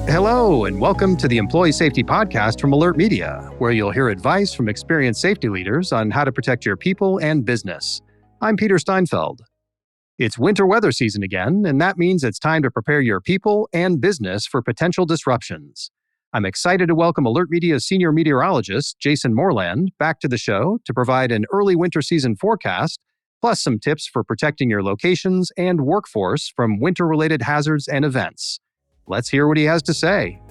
Hello, and welcome to the Employee Safety Podcast from Alert Media, where you'll hear advice from experienced safety leaders on how to protect your people and business. I'm Peter Steinfeld. It's winter weather season again, and that means it's time to prepare your people and business for potential disruptions. I'm excited to welcome Alert Media's senior meteorologist, Jason Moreland, back to the show to provide an early winter season forecast, plus some tips for protecting your locations and workforce from winter-related hazards and events. Let's hear what he has to say.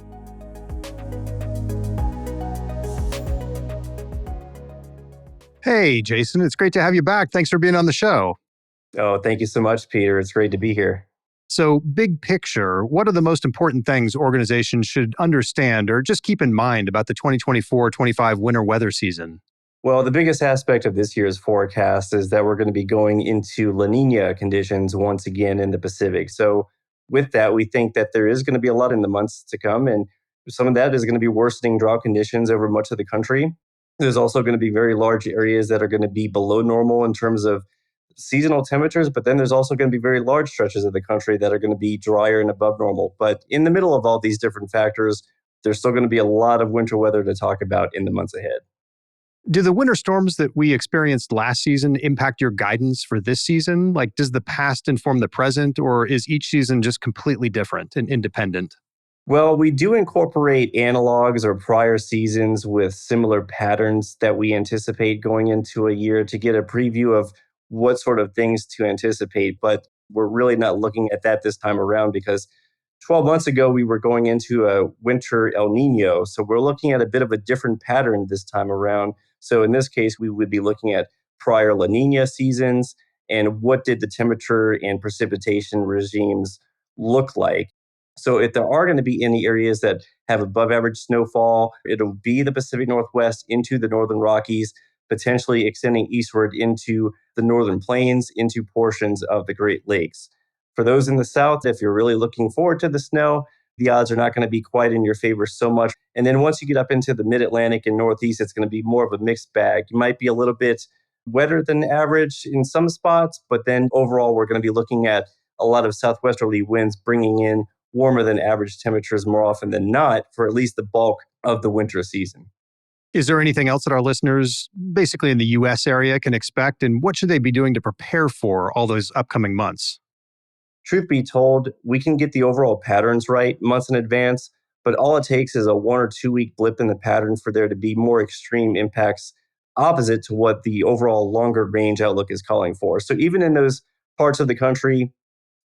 Hey, Jason, it's great to have you back. Thanks for being on the show. Oh, thank you so much, Peter. It's great to be here. So, big picture, what are the most important things organizations should understand or just keep in mind about the 2024-25 winter weather season? Well, the biggest aspect of this year's forecast is that we're going to be going into La Niña conditions once again in the Pacific. So with that, we think that there is going to be a lot in the months to come, and some of that is going to be worsening drought conditions over much of the country. There's also going to be very large areas that are going to be below normal in terms of seasonal temperatures, but then there's also going to be very large stretches of the country that are going to be drier and above normal. But in the middle of all these different factors, there's still going to be a lot of winter weather to talk about in the months ahead. Do the winter storms that we experienced last season impact your guidance for this season? Like, does the past inform the present, or is each season just completely different and independent? Well, we do incorporate analogs or prior seasons with similar patterns that we anticipate going into a year to get a preview of what sort of things to anticipate. But we're really not looking at that this time around because 12 months ago, we were going into a winter El Nino. So we're looking at a bit of a different pattern this time around. So in this case, we would be looking at prior La Nina seasons and what did the temperature and precipitation regimes look like. So if there are going to be any areas that have above average snowfall, it'll be the Pacific Northwest into the Northern Rockies, potentially extending eastward into the Northern Plains, into portions of the Great Lakes. For those in the South, if you're really looking forward to the snow, the odds are not going to be quite in your favor so much. And then once you get up into the Mid-Atlantic and Northeast, it's going to be more of a mixed bag. You might be a little bit wetter than average in some spots, but then overall, we're going to be looking at a lot of southwesterly winds bringing in warmer than average temperatures more often than not for at least the bulk of the winter season. Is there anything else that our listeners, basically in the U.S. area, can expect? And what should they be doing to prepare for all those upcoming months? Truth be told, we can get the overall patterns right months in advance, but all it takes is a 1 or 2 week blip in the pattern for there to be more extreme impacts opposite to what the overall longer range outlook is calling for. So even in those parts of the country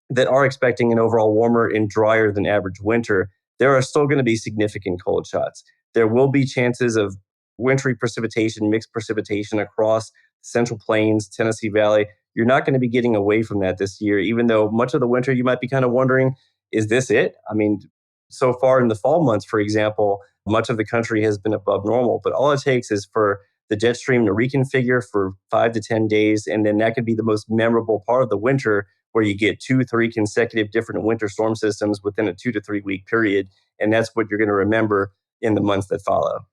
that are expecting an overall warmer and drier than average winter, there are still going to be significant cold shots. There will be chances of wintry precipitation, mixed precipitation across the Central Plains, Tennessee Valley. You're not going to be getting away from that this year, even though much of the winter you might be kind of wondering, is this it? I mean, so far in the fall months, for example, much of the country has been above normal, but all it takes is for the jet stream to reconfigure for 5 to 10 days, and then that could be the most memorable part of the winter where you get 2-3 consecutive different winter storm systems within a 2 to 3 week period, and that's what you're going to remember in the months that follow.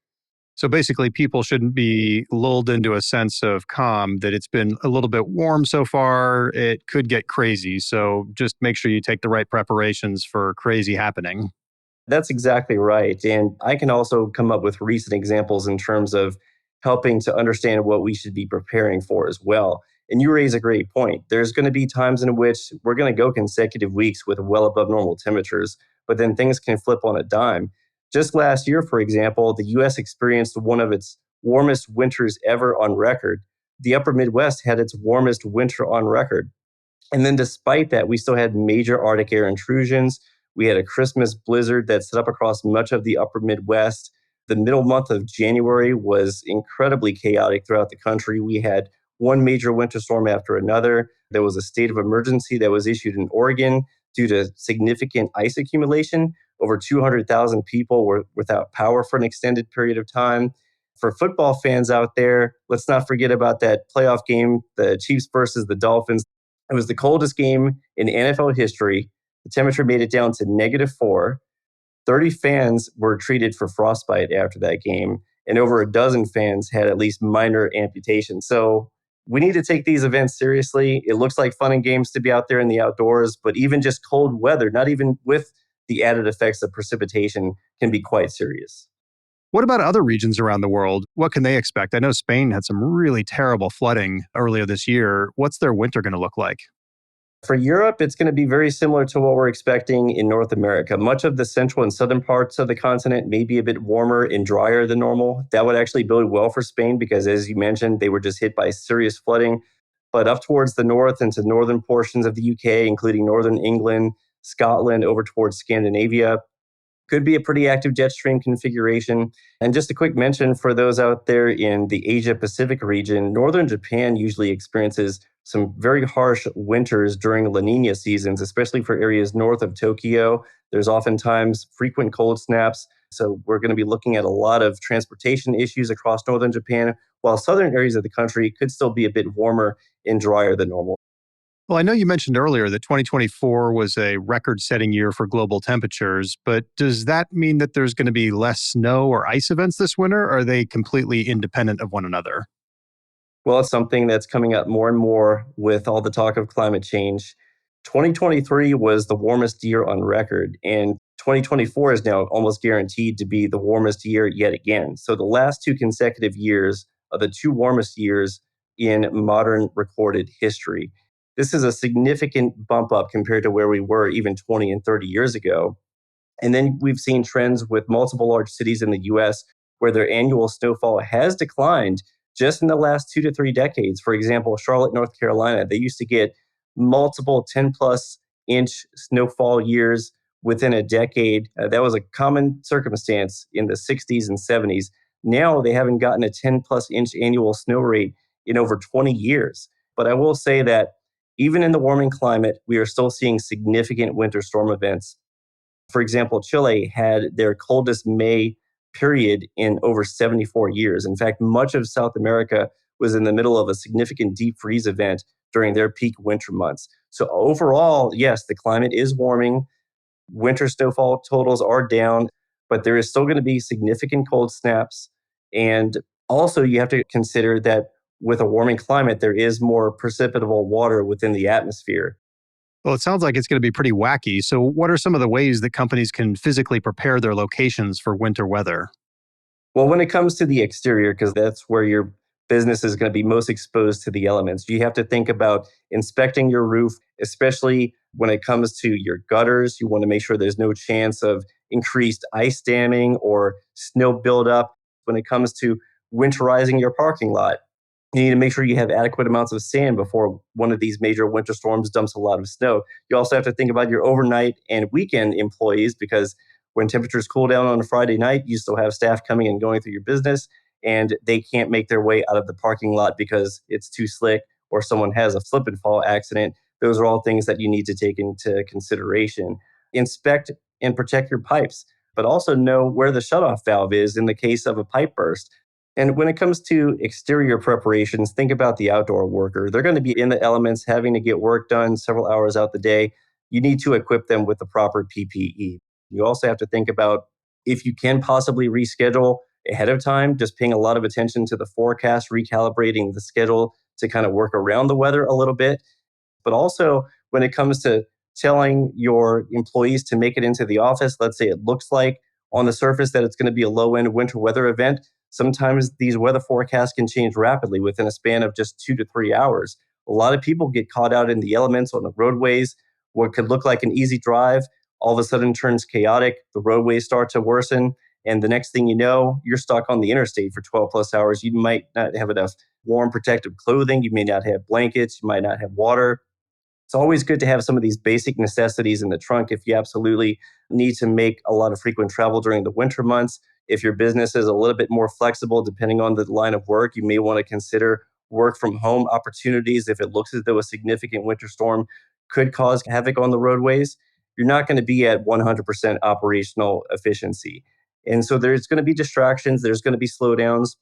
So basically, people shouldn't be lulled into a sense of calm that it's been a little bit warm so far. It could get crazy. So just make sure you take the right preparations for crazy happening. That's exactly right. And I can also come up with recent examples in terms of helping to understand what we should be preparing for as well. And you raise a great point. There's going to be times in which we're going to go consecutive weeks with well above normal temperatures, but then things can flip on a dime. Just last year, for example, the U.S. experienced one of its warmest winters ever on record. The upper Midwest had its warmest winter on record. And then despite that, we still had major Arctic air intrusions. We had a Christmas blizzard that set up across much of the upper Midwest. The middle month of January was incredibly chaotic throughout the country. We had one major winter storm after another. There was a state of emergency that was issued in Oregon due to significant ice accumulation. Over 200,000 people were without power for an extended period of time. For football fans out there, let's not forget about that playoff game, the Chiefs versus the Dolphins. It was the coldest game in NFL history. The temperature made it down to -4. 30 fans were treated for frostbite after that game, and over a dozen fans had at least minor amputations. So we need to take these events seriously. It looks like fun and games to be out there in the outdoors, but even just cold weather, not even with the added effects of precipitation can be quite serious. What about other regions around the world? What can they expect? I know Spain had some really terrible flooding earlier this year. What's their winter going to look like? For Europe, it's going to be very similar to what we're expecting in North America. Much of the central and southern parts of the continent may be a bit warmer and drier than normal. That would actually bode well for Spain because, as you mentioned, they were just hit by serious flooding. But up towards the north into northern portions of the UK, including northern England, Scotland, over towards Scandinavia, could be a pretty active jet stream configuration. And just a quick mention for those out there in the Asia Pacific region, northern Japan usually experiences some very harsh winters during La Nina seasons, especially for areas north of Tokyo. There's oftentimes frequent cold snaps. So we're going to be looking at a lot of transportation issues across northern Japan, while southern areas of the country could still be a bit warmer and drier than normal. Well, I know you mentioned earlier that 2024 was a record setting year for global temperatures, but does that mean that there's going to be less snow or ice events this winter? Or are they completely independent of one another? Well, it's something that's coming up more and more with all the talk of climate change. 2023 was the warmest year on record, and 2024 is now almost guaranteed to be the warmest year yet again. So the last two consecutive years are the two warmest years in modern recorded history. This is a significant bump up compared to where we were even 20 and 30 years ago. And then we've seen trends with multiple large cities in the US where their annual snowfall has declined just in the last 2 to 3 decades. For example, Charlotte, North Carolina, they used to get multiple 10 plus inch snowfall years within a decade. That was a common circumstance in the 60s and 70s. Now they haven't gotten a 10 plus inch annual snow rate in over 20 years. But I will say that even in the warming climate, we are still seeing significant winter storm events. For example, Chile had their coldest May period in over 74 years. In fact, much of South America was in the middle of a significant deep freeze event during their peak winter months. So, overall, yes, the climate is warming. Winter snowfall totals are down, but there is still going to be significant cold snaps. And also, you have to consider that with a warming climate, there is more precipitable water within the atmosphere. Well, it sounds like it's going to be pretty wacky. So, what are some of the ways that companies can physically prepare their locations for winter weather? Well, when it comes to the exterior, because that's where your business is going to be most exposed to the elements, you have to think about inspecting your roof, especially when it comes to your gutters. You want to make sure there's no chance of increased ice damming or snow buildup. When it comes to winterizing your parking lot, you need to make sure you have adequate amounts of sand before one of these major winter storms dumps a lot of snow. You also have to think about your overnight and weekend employees because when temperatures cool down on a Friday night, you still have staff coming and going through your business and they can't make their way out of the parking lot because it's too slick or someone has a slip and fall accident. Those are all things that you need to take into consideration. Inspect and protect your pipes, but also know where the shutoff valve is in the case of a pipe burst. And when it comes to exterior preparations, think about the outdoor worker. They're going to be in the elements, having to get work done several hours out the day. You need to equip them with the proper PPE. You also have to think about if you can possibly reschedule ahead of time, just paying a lot of attention to the forecast, recalibrating the schedule to kind of work around the weather a little bit. But also, when it comes to telling your employees to make it into the office, let's say it looks like on the surface that it's going to be a low end winter weather event. Sometimes these weather forecasts can change rapidly within a span of just 2 to 3 hours. A lot of people get caught out in the elements on the roadways. What could look like an easy drive all of a sudden turns chaotic. The roadways start to worsen. And the next thing you know, you're stuck on the interstate for 12 plus hours. You might not have enough warm protective clothing. You may not have blankets. You might not have water. It's always good to have some of these basic necessities in the trunk if you absolutely need to make a lot of frequent travel during the winter months. If your business is a little bit more flexible, depending on the line of work, you may want to consider work from home opportunities if it looks as though a significant winter storm could cause havoc on the roadways. You're not going to be at 100% operational efficiency. And so there's going to be distractions, there's going to be slowdowns.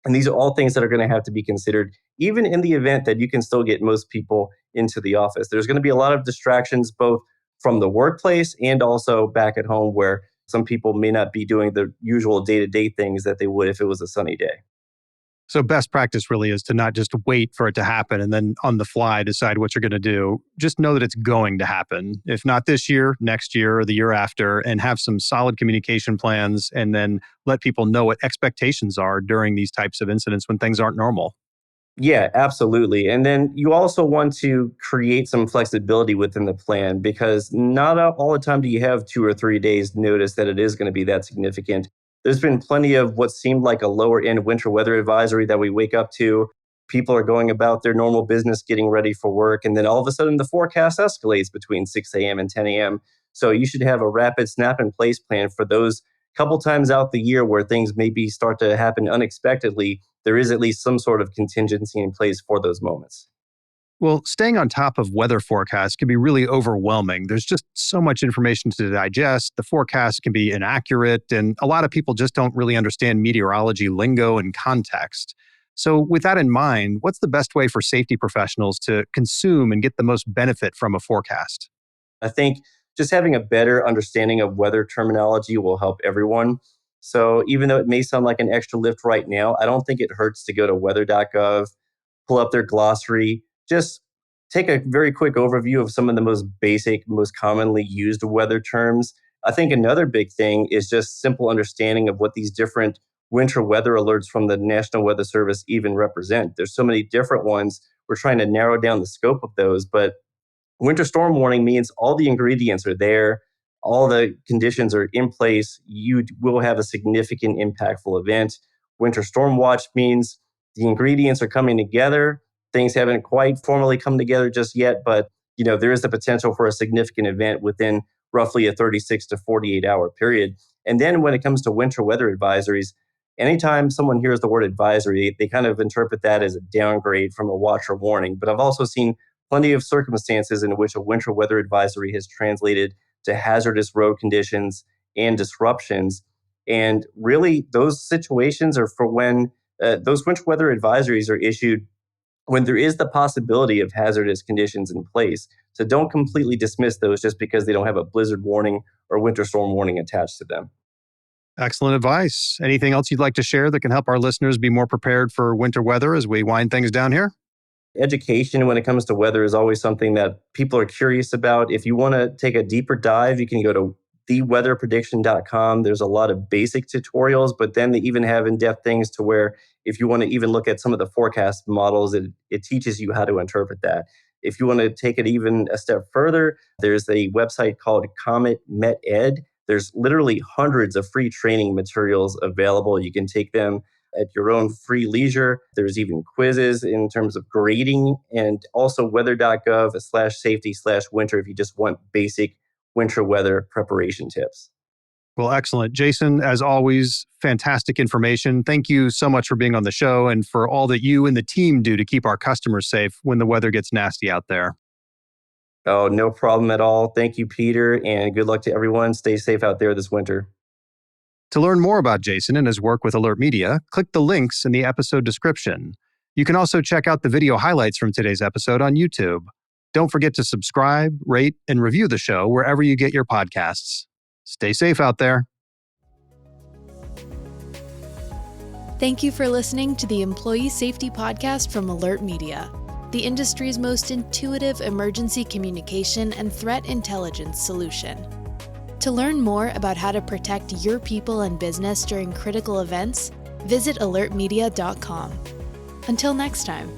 And these are all things that are going to have to be considered, even in the event that you can still get most people into the office. There's going to be a lot of distractions, both from the workplace and also back at home, where some people may not be doing the usual day to day things that they would if it was a sunny day. So best practice really is to not just wait for it to happen and then on the fly decide what you're going to do. Just know that it's going to happen. If not this year, next year, or the year after, and have some solid communication plans and then let people know what expectations are during these types of incidents when things aren't normal. Yeah, absolutely. And then you also want to create some flexibility within the plan because not all the time do you have 2 or 3 days notice that it is going to be that significant. There's been plenty of what seemed like a lower end winter weather advisory that we wake up to. People are going about their normal business, getting ready for work. And then all of a sudden, the forecast escalates between 6 a.m. and 10 a.m. So you should have a rapid snap in place plan for those couple times out the year where things maybe start to happen unexpectedly. There is at least some sort of contingency in place for those moments. Well, staying on top of weather forecasts can be really overwhelming. There's just so much information to digest. The forecast can be inaccurate, and a lot of people just don't really understand meteorology lingo and context. So, with that in mind, what's the best way for safety professionals to consume and get the most benefit from a forecast? I think just having a better understanding of weather terminology will help everyone. So even though it may sound like an extra lift right now, I don't think it hurts to go to weather.gov, pull up their glossary, just take a very quick overview of some of the most basic, most commonly used weather terms. I think another big thing is just simple understanding of what these different winter weather alerts from the National Weather Service even represent. There's so many different ones. We're trying to narrow down the scope of those, but winter storm warning means all the ingredients are there, all the conditions are in place. You will have a significant impactful event. Winter storm watch means the ingredients are coming together. Things haven't quite formally come together just yet, but there is the potential for a significant event within roughly a 36 to 48 hour period. And then when it comes to winter weather advisories, anytime someone hears the word advisory, they kind of interpret that as a downgrade from a watch or warning. But I've also seen plenty of circumstances in which a winter weather advisory has translated to hazardous road conditions and disruptions. And really, those situations are for when those winter weather advisories are issued when there is the possibility of hazardous conditions in place. So don't completely dismiss those just because they don't have a blizzard warning or winter storm warning attached to them. Excellent advice. Anything else you'd like to share that can help our listeners be more prepared for winter weather as we wind things down here? Education when it comes to weather is always something that people are curious about. If you want to take a deeper dive, you can go to theweatherprediction.com. There's a lot of basic tutorials, but then they even have in-depth things to where if you want to even look at some of the forecast models, it teaches you how to interpret that. If you want to take it even a step further, there's a website called Comet Met Ed. There's literally hundreds of free training materials available. You can take them at your own free leisure. There's even quizzes in terms of grading and also weather.gov/safety/winter if you just want basic winter weather preparation tips. Well, excellent. Jason, as always, fantastic information. Thank you so much for being on the show and for all that you and the team do to keep our customers safe when the weather gets nasty out there. Oh, no problem at all. Thank you, Peter, and good luck to everyone. Stay safe out there this winter. To learn more about Jason and his work with Alert Media, click the links in the episode description. You can also check out the video highlights from today's episode on YouTube. Don't forget to subscribe, rate, and review the show wherever you get your podcasts. Stay safe out there. Thank you for listening to the Employee Safety Podcast from Alert Media, the industry's most intuitive emergency communication and threat intelligence solution. To learn more about how to protect your people and business during critical events, visit alertmedia.com. Until next time.